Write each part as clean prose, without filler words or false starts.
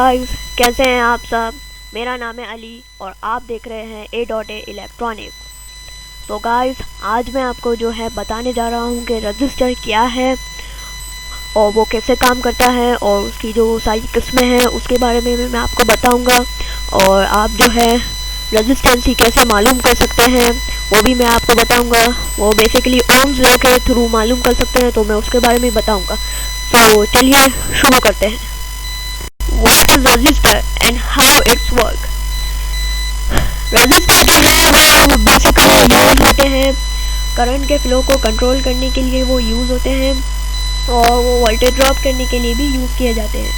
Guys, कैसे हैं आप सब। मेरा नाम है अली और आप देख रहे हैं A.A इलेक्ट्रॉनिक। तो गाइस, आज मैं आपको जो है बताने जा रहा हूँ कि रजिस्टर क्या है और वो कैसे काम करता है और उसकी जो सारी किस्में हैं उसके बारे में भी मैं आपको बताऊँगा। और आप जो है रेजिस्टेंसी कैसे मालूम कर सकते हैं वो भी मैं आपको बताऊँगा। वो बेसिकली ओम्स लॉ के थ्रू मालूम कर सकते हैं, तो मैं उसके बारे में बताऊँगा। तो चलिए शुरू करते हैं। What is resistor and how it's work? Register जो है वो बेसिकली यूज होते हैं करंट के फ्लो को कंट्रोल करने के लिए, वो यूज़ होते हैं और वो वोल्टेज ड्रॉप करने के लिए भी यूज़ किए जाते हैं।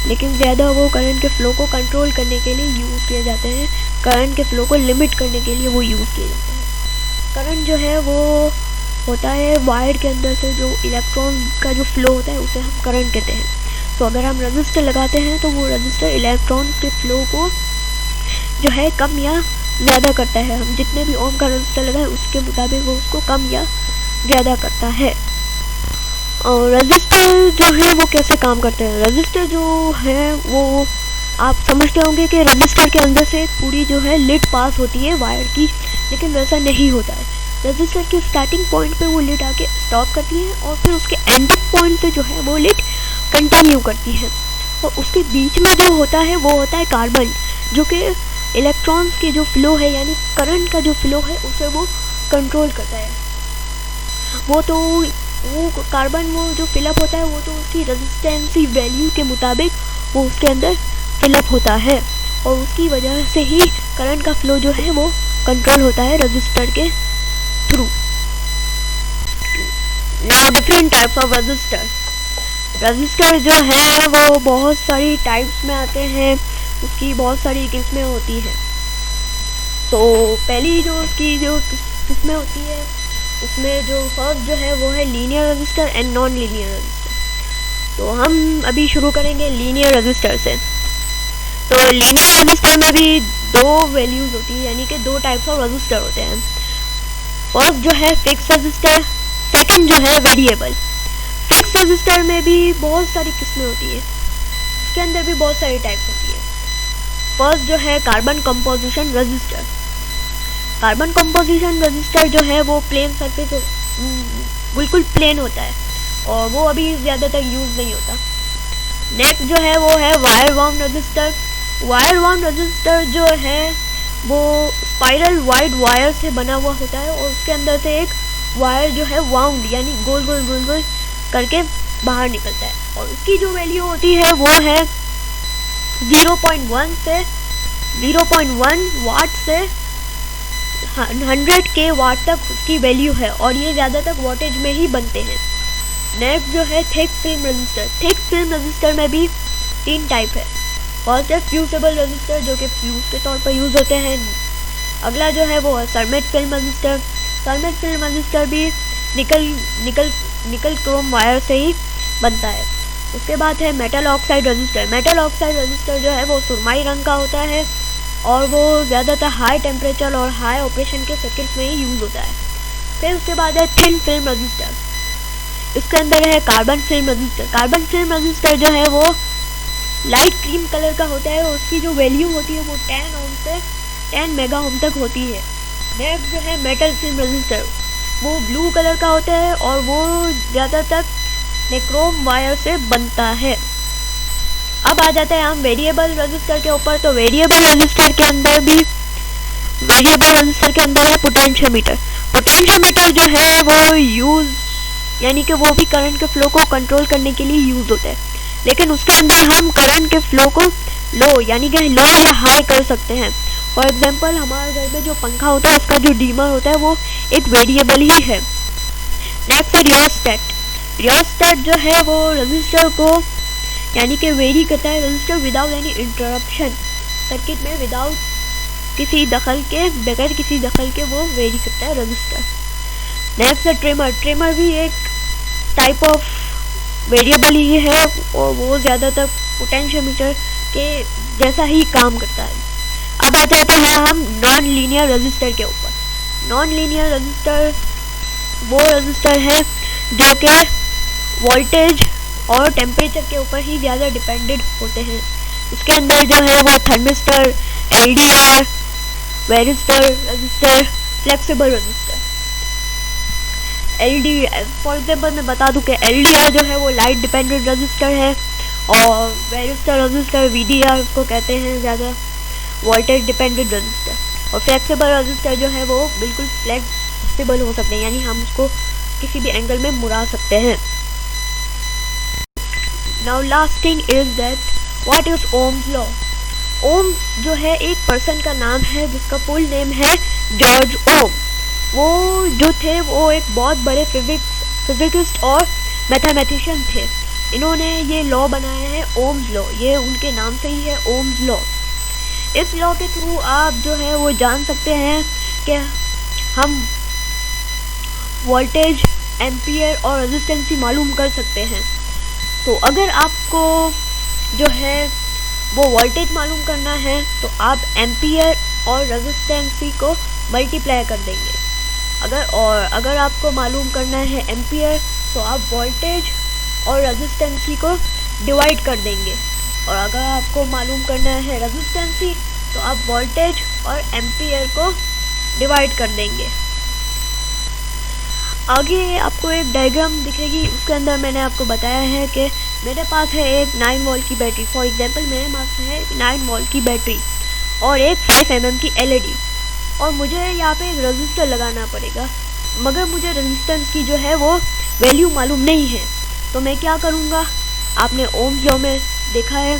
लेकिन ज़्यादा वो करंट के फ्लो को कंट्रोल करने के लिए यूज़ किए जाते हैं, करंट के फ्लो को लिमिट करने के लिए वो यूज़ किए जाते हैं। करंट जो है वो होता है वायर के अंदर से जो इलेक्ट्रॉन का जो फ्लो होता है उसे हम करंट कहते हैं। तो अगर हम रजिस्टर लगाते हैं तो वो रजिस्टर इलेक्ट्रॉन के फ्लो को जो है कम या ज़्यादा करता है। हम जितने भी ओम का रजिस्टर लगाए उसके मुताबिक वो उसको कम या ज़्यादा करता है। और रजिस्टर जो है वो कैसे काम करते हैं। रजिस्टर जो है वो आप समझते होंगे कि रजिस्टर के अंदर से पूरी जो है लिड पास होती है वायर की, लेकिन वैसा नहीं होता है। रजिस्टर के स्टार्टिंग पॉइंट पे वो लिड आके स्टॉप करती है और फिर उसके एंडिंग पॉइंट से जो है वो लिड कंटिन्यू करती है। और उसके बीच में जो होता है वो होता है कार्बन, जो कि इलेक्ट्रॉन्स के जो फ्लो है यानी करंट का जो फ्लो है उसे वो कंट्रोल करता है। वो कार्बन वो जो फिलअप होता है वो तो उसकी रेजिस्टेंसी वैल्यू के मुताबिक वो उसके अंदर फिलअप होता है और उसकी वजह से ही करंट का फ्लो जो है वो कंट्रोल होता है रजिस्टर के through. Now different types of register जो है वो बहुत सारी टाइप्स में आते हैं, उसकी बहुत सारी किस्में होती हैं। तो पहली जो उसकी जो किस्में होती है उसमें जो फर्स्ट जो है वो है linear register and non linear register. तो हम अभी शुरू करेंगे लीनियर रजिस्टर से। तो लीनियर रजिस्टर में भी दो वैल्यूज होती है, यानी कि दो टाइप्स ऑफ रजिस्टर होते हैं। फर्स्ट जो है फिक्स रजिस्टर, सेकंड जो है वेरिएबल। फिक्स रजिस्टर में भी बहुत सारी किस्में होती है, उसके अंदर भी बहुत सारी टाइप्स होती है। फर्स्ट जो है carbon composition register. Carbon composition register जो है वो प्लेन सरफेस बिल्कुल प्लेन होता है और वो अभी ज़्यादातर यूज़ नहीं होता। नेक्स्ट जो है वो है wire wound register. Wire wound register जो है वो स्पाइरल वाइड वायर से बना हुआ होता है और उसके अंदर से एक वायर जो है वाउंड यानी गोल गोल गोल गोल करके बाहर निकलता है और उसकी जो वैल्यू होती है वो है 0.1 से 0.1 वाट से 100 के वाट तक उसकी वैल्यू है और ये ज़्यादातर वोल्टेज में ही बनते हैं। नेक्स्ट जो है thick film register. Thick film register में भी तीन टाइप है। फर्स्ट है फ्यूजेबल रजिस्टर जो कि फ्यूज के तौर पर यूज़ होते हैं। अगला जो है वो है सरमेट फिल्म रजिस्टर। सरमेट फिल्म रजिस्टर भी निकल क्रोम वायर से ही बनता है। उसके बाद है metal oxide register. Metal oxide register जो है वो सुरमई रंग का होता है और वो ज़्यादातर हाई टेम्परेचर और हाई ऑपरेशन के सर्किट्स में ही यूज़ होता है। फिर उसके बाद है थिन फिल्म रजिस्टर। इसके अंदर है carbon film register. Carbon film register जो है वो लाइट क्रीम कलर का होता है और उसकी जो वैल्यू होती है वो 10 ओम से 10 मेगा ओम तक होती है। नेक्स्ट जो है मेटल फिल्म रजिस्टर, वो ब्लू कलर का होता है और वो ज़्यादातर निक्रोम वायर से बनता है। अब आ जाते हैं हम वेरिएबल रजिस्टर के ऊपर। तो वेरिएबल रजिस्टर के अंदर है पोटेंशियोमीटर। पोटेंशियोमीटर जो है वो यानी कि वो भी करंट के फ्लो को कंट्रोल करने के लिए यूज़ होता है, लेकिन उसके अंदर हम करंट के फ्लो को लो यानी कि लो या हाई कर सकते हैं। फॉर एग्जांपल हमारे घर में जो पंखा होता है उसका जो डीमर होता है वो एक वेरिएबल ही है। नेक्स्ट है रियोस्टेट। रियोस्टेट जो है वो रजिस्टर को यानी कि वेरी करता है register without any interruption circuit में, बगैर किसी दखल के वो वेरी करता है रजिस्टर। नेक्स्ट है ट्रिमर। ट्रिमर भी एक टाइप ऑफ वेरिएबल ही है और वो ज़्यादातर पोटेंशियोमीटर के जैसा ही काम करता है। अब आ जाते हैं हम नॉन लीनियर रजिस्टर के ऊपर। नॉन लीनियर रजिस्टर वो रजिस्टर है जो कि वोल्टेज और टेम्परेचर के ऊपर ही ज़्यादा डिपेंडेंट होते हैं। उसके अंदर जो है वो thermistor, LDR, varistor register, flexible register. For example मैं बता दूं कि LDR जो है वो लाइट डिपेंडेंट रजिस्टर है, और वेरिस्टर रजिस्टर VDR को कहते हैं ज़्यादा वोल्टेज डिपेंडेंट रजिस्टर। और फ्लेक्सिबल रजिस्टर जो है वो बिल्कुल फ्लेक्सिबल हो सकते हैं, यानी हम उसको किसी भी एंगल में मुड़ा सकते हैं। Now last thing is that what is Ohm's law. Ohm's जो है एक पर्सन का नाम है जिसका फुल नेम है जॉर्ज ओम। वो जो थे वो एक बहुत बड़े फिजिकिस्ट और मैथमेटिशियन थे। इन्होंने ये लॉ बनाया है ओम्स लॉ, ये उनके नाम से ही है ओम्स लॉ। इस लॉ के थ्रू आप जो है वो जान सकते हैं कि हम वोल्टेज, एम्पियर और रेजिस्टेंसी मालूम कर सकते हैं। तो अगर आपको जो है वो वोल्टेज मालूम करना है तो आप एम्पियर और रेजिस्टेंसी को मल्टीप्लाई कर देंगे। अगर आपको मालूम करना है एम्पियर तो आप वोल्टेज और रेजिस्टेंसी को डिवाइड कर देंगे, और अगर आपको मालूम करना है रेजिस्टेंसी तो आप वोल्टेज और एम्पियर को डिवाइड कर देंगे। आगे आपको एक डायग्राम दिखेगी, उसके अंदर मैंने आपको बताया है कि मेरे पास है एक 9 वोल्ट की बैटरी। फॉर एग्जांपल मेरे पास है 9 वोल्ट की बैटरी और एक 5 mm की LED, और मुझे यहाँ पे एक रजिस्टर लगाना पड़ेगा, मगर मुझे रेजिस्टेंस की जो है वो वैल्यू मालूम नहीं है। तो मैं क्या करूँगा, आपने ओम्स लॉ में देखा है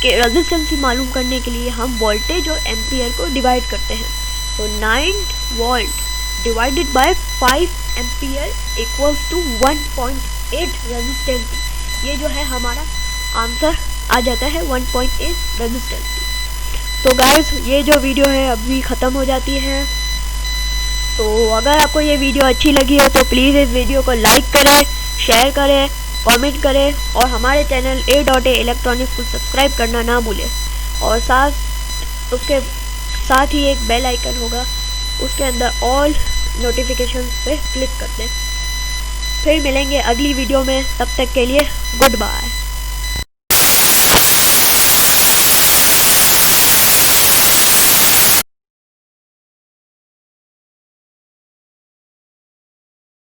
कि रेजिस्टेंसी मालूम करने के लिए हम वोल्टेज और एम्पियर को डिवाइड करते हैं। तो 9 volt divided by 5 ampere equals to 1.8 resistancy. ये जो है हमारा आंसर आ जाता है 1.8 रेजिस्टेंसी। तो गाइस ये जो वीडियो है अभी ख़त्म हो जाती है। तो अगर आपको ये वीडियो अच्छी लगी है तो प्लीज़ इस वीडियो को लाइक करें, शेयर करें, कमेंट करें, और हमारे चैनल A.A इलेक्ट्रॉनिक्स को सब्सक्राइब करना ना भूलें। और उसके साथ ही एक बेल आइकन होगा, उसके अंदर ऑल नोटिफिकेशंस पे क्लिक कर दें। फिर मिलेंगे अगली वीडियो में, तब तक के लिए गुड बाय।